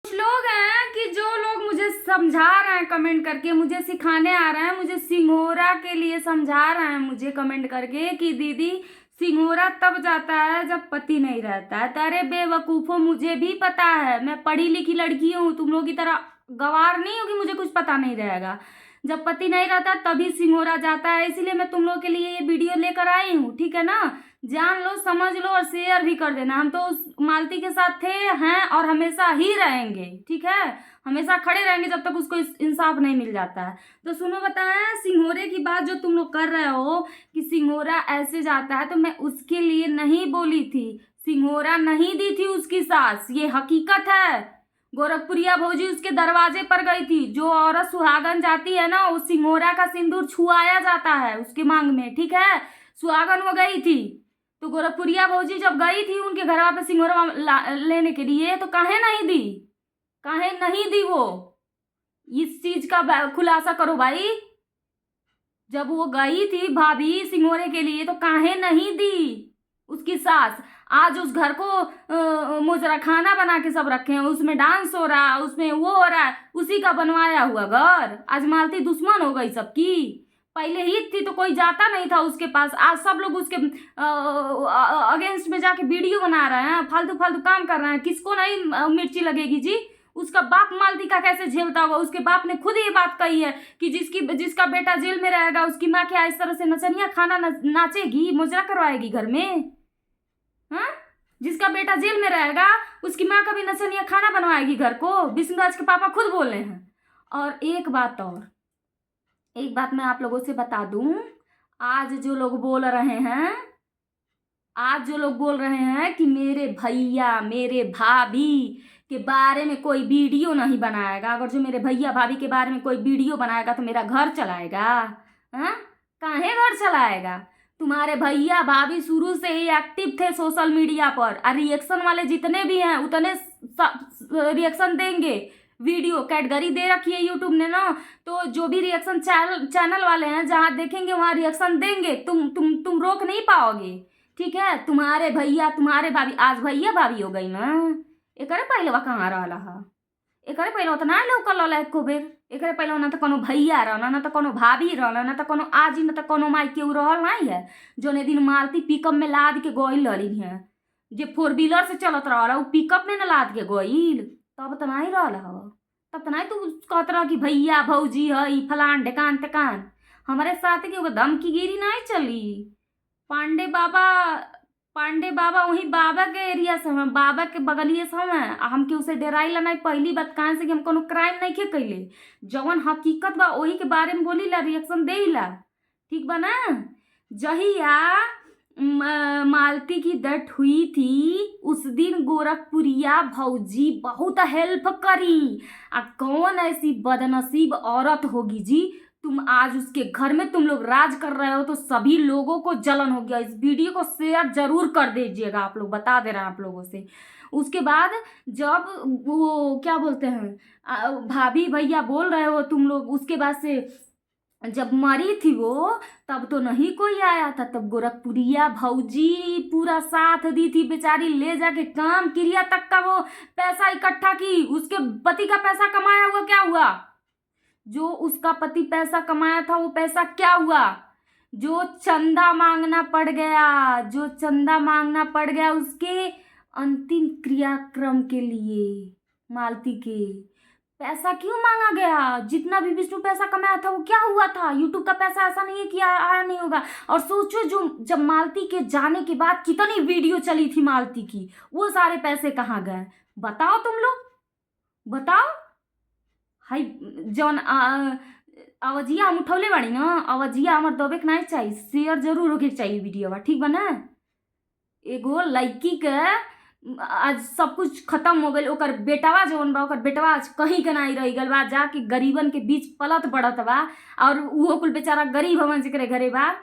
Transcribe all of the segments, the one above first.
कुछ लोग हैं कि जो लोग मुझे समझा रहे हैं कमेंट करके, मुझे सिखाने आ रहे हैं, मुझे सिंघोरा के लिए समझा रहे हैं मुझे कमेंट करके कि दीदी सिंघोरा तब जाता है जब पति नहीं रहता है। तो अरे बेवकूफ़ो, मुझे भी पता है, मैं पढ़ी लिखी लड़की हूँ, तुम लोग की तरह गवार नहीं हूँ कि मुझे कुछ पता नहीं रहेगा। जब पति नहीं रहता तभी सिंघोरा जाता है, इसीलिए मैं तुम लोग के लिए ये वीडियो लेकर आई हूँ, ठीक है ना। जान लो, समझ लो और शेयर भी कर देना। हम तो उस मालती के साथ थे, हैं और हमेशा ही रहेंगे, ठीक है। हमेशा खड़े रहेंगे जब तक उसको इंसाफ नहीं मिल जाता है। तो सुनो, बताएं सिंघोरे की बात जो तुम लोग कर रहे हो कि सिंघोरा ऐसे जाता है, तो मैं उसके लिए नहीं बोली थी। सिंघोरा नहीं दी थी उसकी सास, ये हकीकत है। गोरखपुरिया भौजी उसके दरवाजे पर गई थी। जो औरत सुहागन जाती है ना, उस सिंघोरा का सिंदूर छुआया जाता है उसकी मांग में, ठीक है। सुहागन वो गई थी, तो गोरखपुरिया भौजी जब गई थी उनके घर पे सिंघोरा लेने के लिए, तो काहे नहीं दी, काहे नहीं दी वो? इस चीज का खुलासा करो भाई। जब वो गई थी भाभी सिंघोरे के लिए, तो काहे नहीं दी उसकी सास? आज उस घर को मुजरा खाना बना के सब रखे हैं, उसमें डांस हो रहा है, उसमें वो हो रहा है, उसी का बनवाया हुआ घर। आज मालती दुश्मन हो गई सबकी। पहले ही थी तो कोई जाता नहीं था उसके पास, आज सब लोग उसके अगेंस्ट में जाके वीडियो बना रहे हैं, फालतू फालतू काम कर रहे हैं। किसको नहीं मिर्ची लगेगी जी? उसका बाप मालती का कैसे झेलता होगा? उसके बाप ने खुद ये बात कही है कि जिसका बेटा जेल में रहेगा उसकी माँ क्या इस तरह से नचनिया खाना नाचेगी, मुजरा करवाएगी घर में? हाँ, जिसका बेटा जेल में रहेगा उसकी माँ कभी नचनिया खाना बनवाएगी घर को? विष्णुराज के पापा खुद बोल रहे हैं। और एक बात मैं आप लोगों से बता दूं, आज जो लोग बोल रहे हैं, कि मेरे भैया मेरे भाभी के बारे में कोई वीडियो नहीं बनाएगा, अगर जो मेरे भैया भाभी के बारे में कोई वीडियो बनाएगा तो मेरा घर चलाएगा। हाँ, काहे घर चलाएगा? तुम्हारे भैया भाभी शुरू से ही एक्टिव थे सोशल मीडिया पर, और रिएक्शन वाले जितने भी हैं उतने रिएक्शन देंगे। वीडियो कैटेगरी दे रखी है यूट्यूब ने ना, तो जो भी रिएक्शन चैनल वाले हैं जहाँ देखेंगे वहाँ रिएक्शन देंगे। तुम रोक नहीं पाओगे, ठीक है। तुम्हारे भैया तुम्हारे भाभी, आज भैया भाभी हो गई ना। एकरे पहले वह कहाँ रहा? एकरे पहले उतना लोग लौकल एको बेर। एकरे पहले ना तो कोनो भैया रहना, ना तो कोनो भाभी रहना, ना तो कोनो आजी, ना तो कोनो माई केहू रहल नहीं है। जोने दिन मालती पिकअप में लाद के गइल रही है, जे 4 व्हीलर से चलत रहा उ पिकअप में न लाद के गइल, तब तो नहीं रहल हव। तब तो नहीं तू कहत रह कि भैया भौजी है फलान ढेकान टेकान। हमारे साथ के धमकीगिरी नहीं चली। पांडे बाबा वही बाबा के एरिया से हैं, बाबा के बगलिए से हैं। हम के उसे डराई ला नहीं। पहली बात कान से कि हम कोनो क्राइम नहीं के कैले, जवन हकीकत बा वही के बारे में बोली ला, रिएक्शन दे ला, ठीक बा ना। जहिया मालती की डेथ हुई थी उस दिन गोरखपुरिया भौजी बहुत हेल्प करी। कौन ऐसी बदनसीब औरत होगी जी, तुम आज उसके घर में तुम लोग राज कर रहे हो तो सभी लोगों को जलन हो गया। इस वीडियो को शेयर जरूर कर दीजिएगा, आप लोग बता दे रहे हैं आप लोगों से। उसके बाद जब वो क्या बोलते हैं भाभी भैया बोल रहे हो तुम लोग, उसके बाद से जब मरी थी वो, तब तो नहीं कोई आया था। तब गोरखपुरिया भौजी पूरा साथ दी थी बेचारी, ले जाके काम क्रिया तक का वो पैसा इकट्ठा की। उसके पति का पैसा कमाया हुआ क्या हुआ? जो उसका पति पैसा कमाया था वो पैसा क्या हुआ? जो चंदा मांगना पड़ गया उसके अंतिम क्रियाक्रम के लिए, मालती के पैसा क्यों मांगा गया? जितना भी विष्णु पैसा कमाया था वो क्या हुआ था? यूट्यूब का पैसा ऐसा नहीं है कि आया नहीं होगा। और सोचो जो जब मालती के जाने के बाद कितनी वीडियो चली थी मालती की, वो सारे पैसे कहाँ गए? बताओ तुम लोग, बताओ। हाई जौन अवजिया हम उठौले बाड़ी ना, अवजिया हमर दबे के नहीं चाहिए, शेयर जरूर होके चाहिए वीडियो बा, ठीक बा ना। एगो लड़की के आज सब कुछ खत्म हो गई, ओकर बेटवा जौन बा, ओकर बेटवा आज कहीं के नहीं रह गल बा, जाके गरीबन के बीच पलत पड़त बा। और वो कुल बेचारा गरीब हमन जेकरे घरे बा।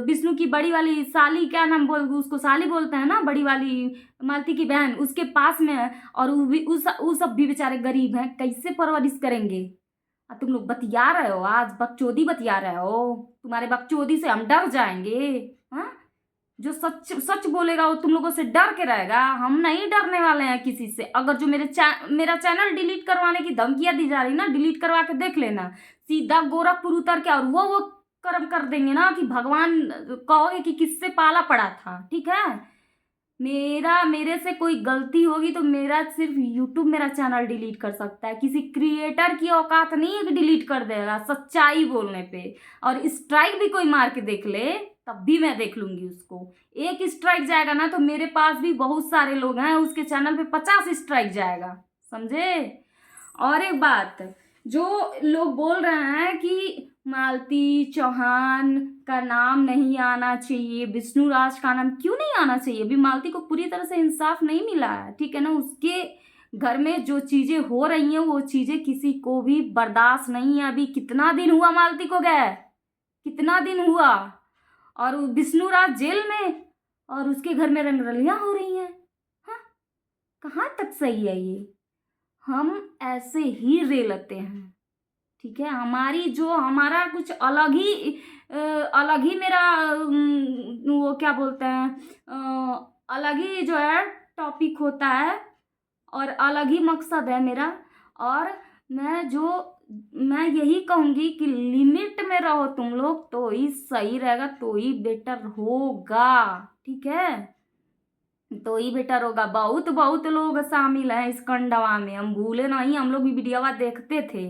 विष्णु की बड़ी वाली साली, क्या नाम बोल उसको, साली बोलते हैं ना, बड़ी वाली मालती की बहन, उसके पास में है। और वो सब भी बेचारे गरीब हैं, कैसे परवरिश करेंगे? तुम लोग बतिया रहे हो, आज बकचोदी बतिया रहे हो। तुम्हारे बकचोदी से हम डर जाएंगे? हाँ, जो सच सच बोलेगा वो तुम लोगों से डर के रहेगा। हम नहीं डरने वाले हैं किसी से। अगर जो मेरा चैनल डिलीट करवाने की धमकियां दी जा रही ना, डिलीट करवा के देख लेना, सीधा गोरखपुर उतर के और वो कर्म कर देंगे ना कि भगवान कहोगे कि किससे पाला पड़ा था। ठीक है, मेरे से कोई गलती होगी तो मेरा सिर्फ यूट्यूब मेरा चैनल डिलीट कर सकता है। किसी क्रिएटर की औकात नहीं है कि डिलीट कर देगा सच्चाई बोलने पे। और स्ट्राइक भी कोई मार के देख ले तब भी मैं देख लूंगी उसको। एक स्ट्राइक जाएगा ना तो मेरे पास भी बहुत सारे लोग हैं, उसके चैनल पे 50 स्ट्राइक जाएगा, समझे। और एक बात, जो लोग बोल रहे हैं कि मालती चौहान का नाम नहीं आना चाहिए, विष्णु राज का नाम क्यों नहीं आना चाहिए? अभी मालती को पूरी तरह से इंसाफ नहीं मिला है, ठीक है ना। उसके घर में जो चीजें हो रही हैं वो चीजें किसी को भी बर्दाश्त नहीं है। अभी कितना दिन हुआ मालती को गए, कितना दिन हुआ, और विष्णु राज जेल में और उसके घर में रंगरलियां हो रही हैं। हाँ, कहाँ तक सही है ये? हम ऐसे ही रेलते हैं, ठीक है। हमारा कुछ अलग ही मेरा वो क्या बोलते हैं, अलग ही जो है टॉपिक होता है और अलग ही मकसद है मेरा। और मैं यही कहूँगी कि लिमिट में रहो तुम लोग तो ही सही रहेगा, तो ही बेटर होगा, ठीक है, तो ही बेटर होगा। बहुत बहुत लोग शामिल हैं इस कंडवा में, हम भूले नहीं, हम लोग भी वीडियोवा देखते थे,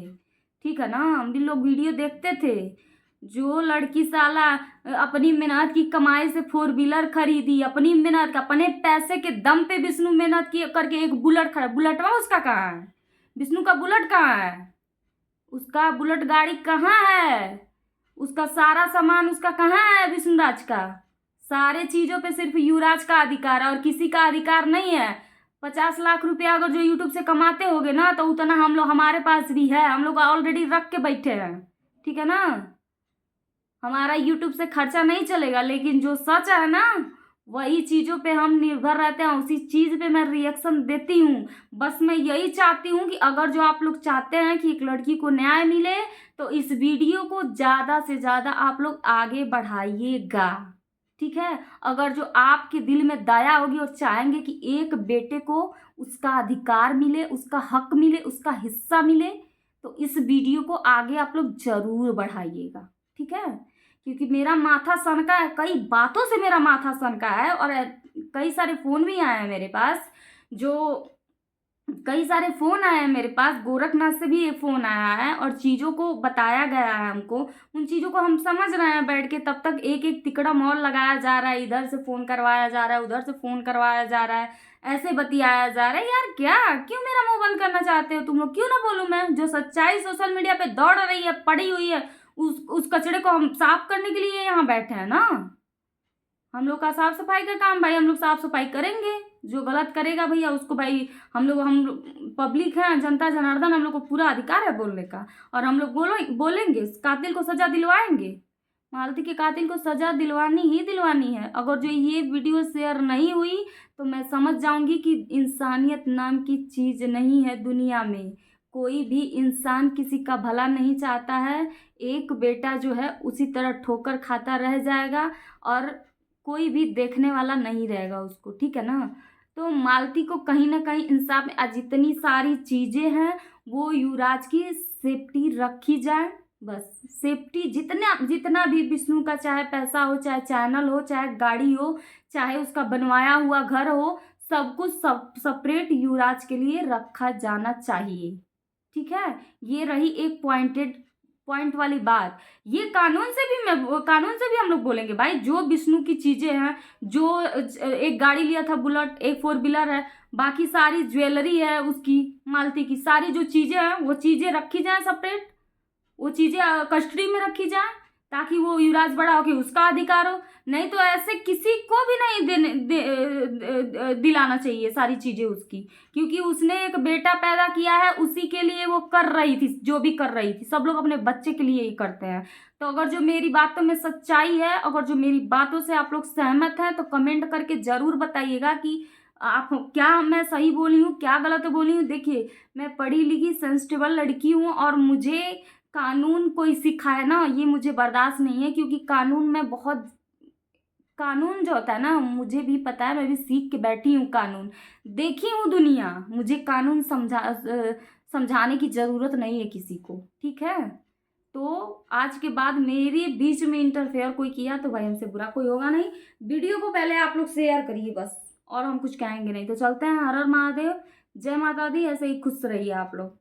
ठीक है ना, हम भी लोग वीडियो देखते थे। जो लड़की साला अपनी मेहनत की कमाई से 4 व्हीलर खरीदी, अपनी मेहनत का अपने पैसे के दम पे विष्णु मेहनत की करके एक बुलेट खड़ा, बुलेटवा उसका कहाँ है? विष्णु का बुलेट कहाँ है? उसका बुलेट गाड़ी कहाँ है? उसका सारा सामान उसका कहाँ है? विष्णुराज का सारे चीजों पे सिर्फ युवराज का अधिकार है और किसी का अधिकार नहीं है। 50 लाख रुपया अगर जो यूट्यूब से कमाते होगे ना तो उतना हमारे पास भी है, हम लोग ऑलरेडी रख के बैठे हैं, ठीक है ना। हमारा यूट्यूब से खर्चा नहीं चलेगा, लेकिन जो सच है ना वही चीजों पे हम निर्भर रहते हैं, उसी चीज पे मैं रिएक्शन देती हूँ। बस मैं यही चाहती हूँ कि अगर जो आप लोग चाहते हैं कि एक लड़की को न्याय मिले तो इस वीडियो को ज्यादा से ज्यादा आप लोग आगे बढ़ाइएगा, ठीक है। अगर जो आपके दिल में दया होगी और चाहेंगे कि एक बेटे को उसका अधिकार मिले, उसका हक मिले, उसका हिस्सा मिले, तो इस वीडियो को आगे आप लोग जरूर बढ़ाइएगा, ठीक है। क्योंकि मेरा माथा सनका है, कई बातों से मेरा माथा सनका है और कई सारे फ़ोन भी आए हैं मेरे पास, कई सारे फ़ोन आए हैं मेरे पास, गोरखनाथ से भी एक फ़ोन आया है और चीज़ों को बताया गया है हमको। उन चीज़ों को हम समझ रहे हैं बैठ के, तब तक एक एक तिकड़ा मॉल लगाया जा रहा है, इधर से फ़ोन करवाया जा रहा है, उधर से फ़ोन करवाया जा रहा है, ऐसे बतियाया जा रहा है। यार क्या, क्यों मेरा मुंह बंद करना चाहते हो तुम लोग? क्यों ना बोलूँ मैं? जो सच्चाई सोशल मीडिया पे दौड़ रही है, पड़ी हुई है, उस कचड़े को हम साफ करने के लिए यहाँ बैठे हैं ना। हम लोग का साफ सफाई का काम भाई, हम लोग साफ सफाई करेंगे। जो गलत करेगा भैया उसको भाई हम लोग पब्लिक है, जनता जनार्दन, हम लोग को पूरा अधिकार है बोलने का, और हम लोग बोलेंगे, कातिल को सजा दिलवाएंगे। मालती के कातिल को सजा दिलवानी ही दिलवानी है। अगर जो ये वीडियो शेयर नहीं हुई तो मैं समझ जाऊंगी कि इंसानियत नाम की चीज़ नहीं है दुनिया में। कोई भी इंसान किसी का भला नहीं चाहता है। एक बेटा जो है उसी तरह ठोकर खाता रह जाएगा और कोई भी देखने वाला नहीं रहेगा उसको, ठीक है ना। तो मालती को कहीं ना कहीं इंसाफ में, आज जितनी सारी चीज़ें हैं वो युवराज की सेफ्टी रखी जाए, बस सेफ्टी जितना भी विष्णु का, चाहे पैसा हो, चाहे चैनल हो, चाहे गाड़ी हो, चाहे उसका बनवाया हुआ घर हो, सब कुछ सेपरेट युवराज के लिए रखा जाना चाहिए, ठीक है। ये रही एक पॉइंट वाली बात। ये कानून से भी हम लोग बोलेंगे भाई, जो विष्णु की चीजें हैं, जो एक गाड़ी लिया था बुलेट, एक 4 व्हीलर है, बाकी सारी ज्वेलरी है उसकी, मालती की सारी जो चीजें हैं वो चीजें रखी जाए सेपरेट, वो चीजें कस्टडी में रखी जाए ताकि वो युवराज बड़ा हो के उसका अधिकार हो। नहीं तो ऐसे किसी को भी नहीं दिलाना चाहिए सारी चीजें उसकी, क्योंकि उसने एक बेटा पैदा किया है, उसी के लिए वो कर रही थी जो भी कर रही थी। सब लोग अपने बच्चे के लिए ही करते हैं। तो अगर जो मेरी बातों में सच्चाई है, अगर जो मेरी बातों से आप लोग सहमत हैं तो कमेंट करके जरूर बताइएगा कि आप क्या मैं सही बोली हूँ, क्या गलत बोली हूँ। देखिए, मैं पढ़ी लिखी सेंसिटिबल लड़की हूँ और मुझे कानून कोई सिखाए ना, ये मुझे बर्दाश्त नहीं है, क्योंकि कानून मैं बहुत कानून जो होता है ना, मुझे भी पता है, मैं भी सीख के बैठी हूँ कानून, देखी हूँ दुनिया, मुझे कानून समझाने की ज़रूरत नहीं है किसी को, ठीक है। तो आज के बाद मेरे बीच में इंटरफेयर कोई किया तो भाई हमसे बुरा कोई होगा नहीं। वीडियो को पहले आप लोग शेयर करिए बस, और हम कुछ कहेंगे नहीं। तो चलते हैं, हर हर महादेव, जय माता दी, ऐसे ही खुश रहिए आप लोग।